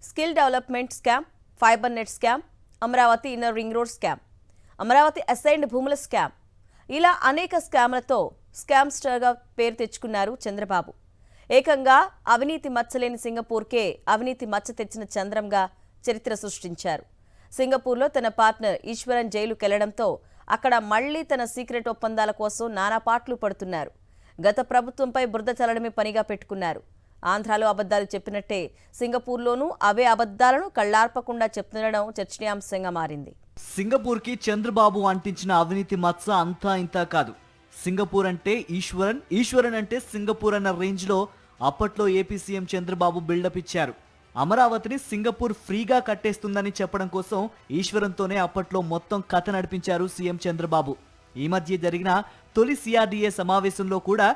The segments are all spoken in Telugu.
Skill development scam, fibre net scam, Amaravati inner ring road scam, Amaravati assigned భూముల స్కామ్, ఇలా అనేక స్కామ్లతో స్కామ్స్టర్గా పేరు తెచ్చుకున్నారు చంద్రబాబు. ఏకంగా అవినీతి మచ్చలేని సింగపూర్కే అవినీతి మచ్చ తెచ్చిన చంద్రంగా చరిత్ర సృష్టించారు. సింగపూర్లో తన పార్ట్నర్ ఈశ్వరన్ జైలుకెళ్లడంతో అక్కడ మళ్లీ తన సీక్రెట్ ఒప్పందాల కోసం నానాపాట్లు పడుతున్నారు. గత ప్రభుత్వంపై బురద చల్లడమే పనిగా పెట్టుకున్నారు. ఆంధ్రాలో అబద్ధాలు చెప్పినట్టే సింగపూర్లోనూ అవే అబద్ధాలను కళ్లార్పకుండా చెప్తుండడం చర్చనీయాంశంగా మారింది. సింగపూర్కి చంద్రబాబు అంటించిన అవినీతి మచ్చ అంతా ఇంతా కాదు. సింగపూర్ అంటే ఈశ్వరన్, ఈశ్వరన్ అంటే సింగపూర్ అన్న రేంజ్లో అప్పట్లో ఏపీ సీఎం చంద్రబాబు బిల్డప్ ఇచ్చారు. అమరావతిని సింగపూర్ ఫ్రీగా కట్టేస్తుందని చెప్పడం కోసం ఈశ్వరన్తోనే అప్పట్లో మొత్తం కథ నడిపించారు సీఎం చంద్రబాబు. ఈ మధ్య జరిగిన తొలి సిఆర్డీఏ సమావేశంలో కూడా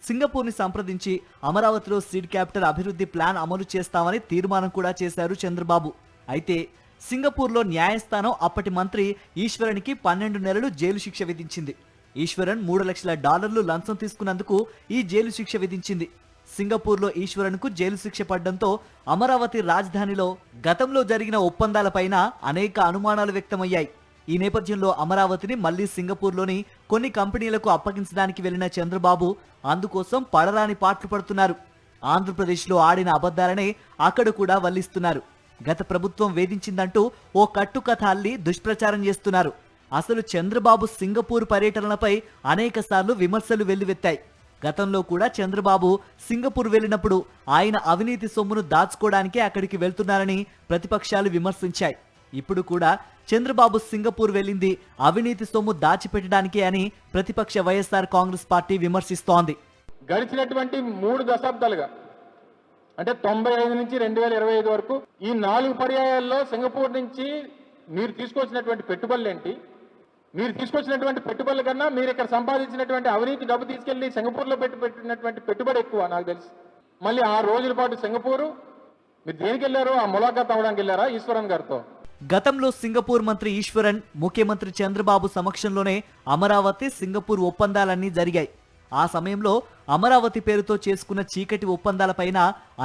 సింగపూర్ని సంప్రదించి అమరావతిలో సీడ్ క్యాపిటల్ అభివృద్ధి ప్లాన్ అమలు చేస్తామని తీర్మానం కూడా చేశారు చంద్రబాబు. అయితే సింగపూర్లో న్యాయస్థానం అప్పటి మంత్రి ఈశ్వరన్కి 12 నెలలు జైలు శిక్ష విధించింది. ఈశ్వరన్ $3 లక్షల లంచం తీసుకున్నందుకు ఈ జైలు శిక్ష విధించింది. సింగపూర్లో ఈశ్వరన్కు జైలు శిక్ష పడడంతో అమరావతి రాజధానిలో గతంలో జరిగిన ఒప్పందాలపైన అనేక అనుమానాలు వ్యక్తమయ్యాయి. ఈ నేపథ్యంలో అమరావతిని మళ్లీ సింగపూర్లోని కొన్ని కంపెనీలకు అప్పగించడానికి వెళ్లిన చంద్రబాబు అందుకోసం పడరాని పాట్లు పడుతున్నారు. ఆంధ్రప్రదేశ్లో ఆడిన అబద్ధాలనే అక్కడ కూడా వల్లిస్తున్నారు. గత ప్రభుత్వం వేధించిందంటూ ఓ కట్టుకథ అల్లి దుష్ప్రచారం చేస్తున్నారు. అసలు చంద్రబాబు సింగపూర్ పర్యటనలపై అనేకసార్లు విమర్శలు వెల్లువెత్తాయి. గతంలో కూడా చంద్రబాబు సింగపూర్ వెళ్లినప్పుడు ఆయన అవినీతి సొమ్మును దాచుకోవడానికే అక్కడికి వెళ్తున్నారని ప్రతిపక్షాలు విమర్శించాయి. ఇప్పుడు కూడా చంద్రబాబు సింగపూర్ వెళ్ళింది అవినీతి సొమ్ము దాచిపెట్టడానికే అని ప్రతిపక్ష వైఎస్ఆర్ కాంగ్రెస్ పార్టీ విమర్శిస్తోంది. గడిచినటువంటి 3 దశాబ్దాలుగా అంటే 95 నుంచి 2025 వరకు ఈ 4 పర్యాయాల్లో సింగపూర్ నుంచి మీరు తీసుకొచ్చినటువంటి పెట్టుబడులు ఏంటి? మీరు తీసుకొచ్చినటువంటి పెట్టుబడుల కన్నా మీరు ఇక్కడ సంపాదించినటువంటి అవినీతి డబ్బు తీసుకెళ్లి సింగపూర్లో పెట్టినటువంటి పెట్టుబడి ఎక్కువ నాకు తెలుసు. మళ్ళీ 6 రోజుల పాటు సింగపూరు మీరు దేనికి వెళ్ళారో ఆ ములాఖాత్ అవ్వడానికి వెళ్ళారా ఈశ్వరన్ గారితో? గతంలో సింగపూర్ మంత్రి ఈశ్వరన్, ముఖ్యమంత్రి చంద్రబాబు సమక్షంలోనే అమరావతి సింగపూర్ ఒప్పందాలన్నీ జరిగాయి. ఆ సమయంలో అమరావతి పేరుతో చేసుకున్న చీకటి ఒప్పందాలపైన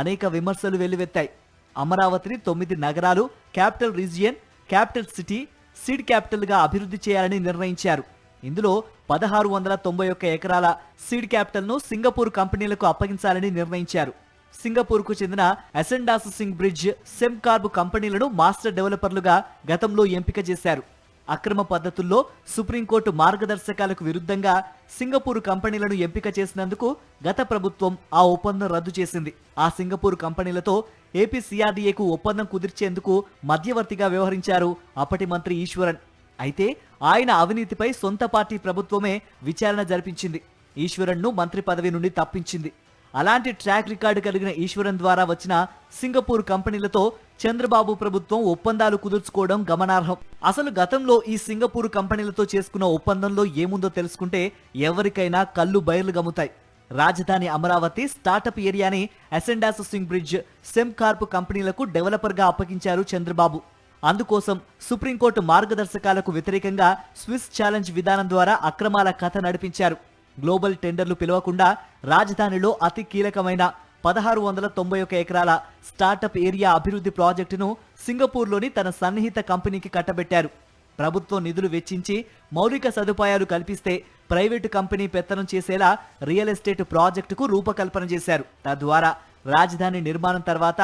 అనేక విమర్శలు వెల్లువెత్తాయి. అమరావతిని 9 నగరాలు, capital region, capital city, seed capital గా అభివృద్ధి చేయాలని నిర్ణయించారు. ఇందులో 1691 ఎకరాల సీడ్ క్యాపిటల్ ను సింగపూర్ కంపెనీలకు అప్పగించాలని నిర్ణయించారు. సింగపూర్ కు చెందిన అసెండాస్ సింగ్ బ్రిడ్జ్, సెమ్కార్బ్ కంపెనీలను మాస్టర్ డెవలపర్లుగా గతంలో ఎంపిక చేశారు. అక్రమ పద్ధతుల్లో సుప్రీంకోర్టు మార్గదర్శకాలకు విరుద్ధంగా సింగపూర్ కంపెనీలను ఎంపిక చేసినందుకు గత ప్రభుత్వం ఆ ఒప్పందం రద్దు చేసింది. ఆ సింగపూర్ కంపెనీలతో ఏపీ సిఆర్డీఏకు ఒప్పందం కుదిర్చేందుకు మధ్యవర్తిగా వ్యవహరించారు అప్పటి మంత్రి ఈశ్వరన్. అయితే ఆయన అవినీతిపై సొంత పార్టీ ప్రభుత్వమే విచారణ జరిపించింది. ఈశ్వరన్ను మంత్రి పదవి నుండి తప్పించింది. అలాంటి ట్రాక్ రికార్డు కలిగిన ఈశ్వరన్ ద్వారా వచ్చిన సింగపూర్ కంపెనీలతో చంద్రబాబు ప్రభుత్వం ఒప్పందాలు కుదుర్చుకోవడం గమనార్హం. అసలు గతంలో ఈ సింగపూర్ కంపెనీలతో చేసుకున్న ఒప్పందంలో ఏముందో తెలుసుకుంటే ఎవరికైనా కళ్ళు బయర్లు గమ్ముతాయి. రాజధాని అమరావతి స్టార్టప్ ఏరియాని అసెండాస్ సింగ్ బ్రిడ్జ్, సెమ్కార్బ్ కంపెనీలకు డెవలపర్గా అప్పగించారు చంద్రబాబు. అందుకోసం సుప్రీంకోర్టు మార్గదర్శకాలకు వ్యతిరేకంగా స్విస్ ఛాలెంజ్ విధానం ద్వారా అక్రమాల కథ నడిపించారు. గ్లోబల్ టెండర్లు పిలవకుండా రాజధానిలో అతి కీలకమైన 1691 ఎకరాల స్టార్టప్ ఏరియా అభివృద్ధి ప్రాజెక్టును సింగపూర్లోని తన సన్నిహిత కంపెనీకి కట్టబెట్టారు. ప్రభుత్వం నిధులు వెచ్చించి మౌలిక సదుపాయాలు కల్పిస్తే ప్రైవేటు కంపెనీ పెత్తనం చేసేలా రియల్ ఎస్టేట్ ప్రాజెక్టుకు రూపకల్పన చేశారు. తద్వారా రాజధాని నిర్మాణం తర్వాత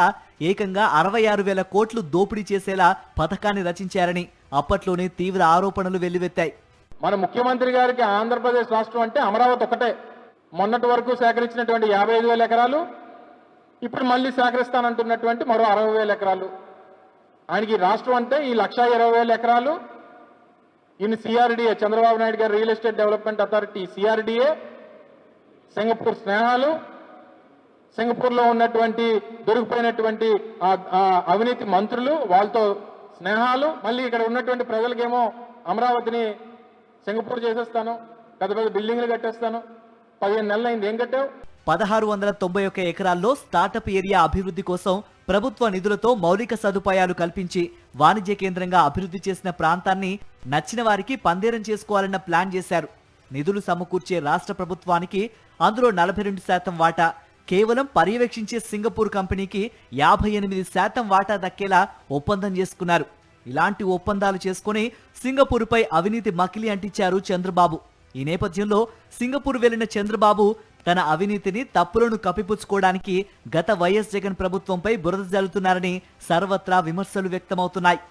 ఏకంగా 66,000 కోట్లు దోపిడీ చేసేలా పథకాన్ని రచించారని అప్పట్లోనే తీవ్ర ఆరోపణలు వెల్లువెత్తాయి. మన ముఖ్యమంత్రి గారికి ఆంధ్రప్రదేశ్ రాష్ట్రం అంటే అమరావతి ఒకటే. మొన్నటి వరకు సేకరించినటువంటి 55,000 ఎకరాలు, ఇప్పుడు మళ్ళీ సేకరిస్తానంటున్నటువంటి మరో 60,000 ఎకరాలు. ఆయనకి రాష్ట్రం అంటే ఈ 1,20,000 ఎకరాలు. ఈయన సిఆర్డీఏ, చంద్రబాబు నాయుడు గారు real estate development authority CRDA, Singapore స్నేహాలు, సింగపూర్లో ఉన్నటువంటి దొరికిపోయినటువంటి అవినీతి మంత్రులు వాళ్ళతో స్నేహాలు, మళ్ళీ ఇక్కడ ఉన్నటువంటి ప్రజలకేమో అమరావతిని సింగపూర్ చేసేస్తాను, పెద్ద పెద్ద బిల్డింగ్లు కట్టేస్తాను. 15 నెలలు అయింది, ఏం కట్టావు? 1691 ఎకరాల్లో స్టార్టప్ ఏరియా అభివృద్ధి కోసం ప్రభుత్వ నిధులతో మౌలిక సదుపాయాలు కల్పించి వాణిజ్య కేంద్రంగా అభివృద్ధి చేసిన ప్రాంతాన్ని నచ్చిన వారికి పందేరం చేసుకోవాలన్న ప్లాన్ చేశారు. నిధులు సమకూర్చే రాష్ట్ర ప్రభుత్వానికి అందులో 42% వాటా, కేవలం పర్యవేక్షించే సింగపూర్ కంపెనీకి 58% వాటా దక్కేలా ఒప్పందం చేసుకున్నారు. ఇలాంటి ఒప్పందాలు చేసుకుని సింగపూర్పై అవినీతి మకిలి అంటించారు చంద్రబాబు. ఈ నేపథ్యంలో సింగపూర్ వెళ్లిన చంద్రబాబు తన అవినీతిని, తప్పులను కప్పిపుచ్చుకోవడానికి గత వైఎస్ జగన్ ప్రభుత్వంపై బురద జల్లుతున్నారని సర్వత్రా విమర్శలు వ్యక్తమవుతున్నాయి.